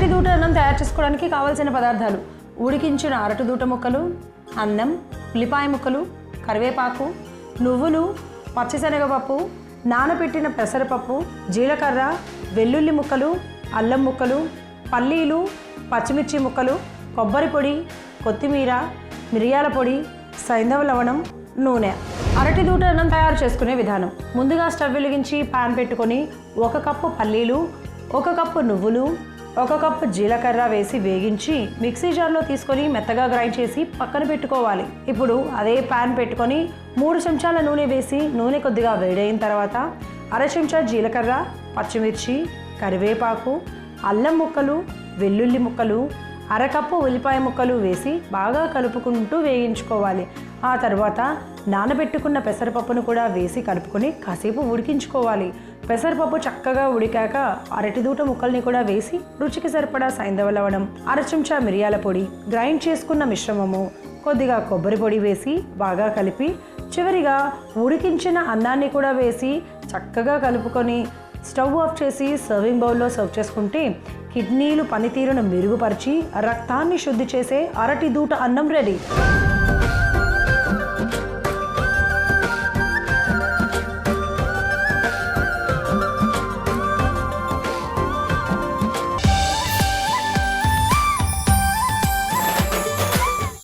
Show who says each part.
Speaker 1: అరటి దూట అన్నం తయారు చేసుకోవడానికి కావాల్సిన పదార్థాలు: ఉడికించిన అరటి దూట ముక్కలు, అన్నం, ఉల్లిపాయ ముక్కలు, కరివేపాకు, నువ్వులు, పచ్చిశనగపప్పు, నానబెట్టిన పెసరపప్పు, జీలకర్ర, వెల్లుల్లి ముక్కలు, అల్లం ముక్కలు, పల్లీలు, పచ్చిమిర్చి ముక్కలు, కొబ్బరి పొడి, కొత్తిమీర, మిరియాల పొడి, సైంధవ లవణం, నూనె. అరటి దూట అన్నం తయారు చేసుకునే విధానం: ముందుగా స్టవ్ వెలిగించి పాన్ పెట్టుకొని 1 కప్పు పల్లీలు, 1 కప్పు నువ్వులు, 1 కప్పు జీలకర్ర వేసి వేగించి మిక్సీ జార్లో తీసుకొని మెత్తగా గ్రైండ్ చేసి పక్కన పెట్టుకోవాలి. ఇప్పుడు అదే పాన్ పెట్టుకొని 3 చెంచాల నూనె వేసి నూనె కొద్దిగా వేడైన తర్వాత 1/2 చెంచా జీలకర్ర, పచ్చిమిర్చి, కరివేపాకు, అల్లం ముక్కలు, వెల్లుల్లి ముక్కలు, 1/2 కప్పు ఉల్లిపాయ ముక్కలు వేసి బాగా కలుపుకుంటూ వేయించుకోవాలి. ఆ తర్వాత నానబెట్టుకున్న పెసరపప్పును కూడా వేసి కలుపుకొని కాసేపు ఉడికించుకోవాలి. పెసరపప్పు చక్కగా ఉడికాక అరటి దూట ముక్కల్ని కూడా వేసి రుచికి సరిపడా సైంధవ లవణం, 1/2 చెంచా మిరియాల పొడి, గ్రైండ్ చేసుకున్న మిశ్రమము, కొద్దిగా కొబ్బరి పొడి వేసి బాగా కలిపి చివరిగా ఉడికించిన అన్నాన్ని కూడా వేసి చక్కగా కలుపుకొని స్టవ్ ఆఫ్ చేసి సర్వింగ్ బౌల్లో సర్వ్ చేసుకుంటే కిడ్నీలు పనితీరును మెరుగుపరిచి రక్తాన్ని శుద్ధి చేసే అరటి దూట అన్నం రెడీ.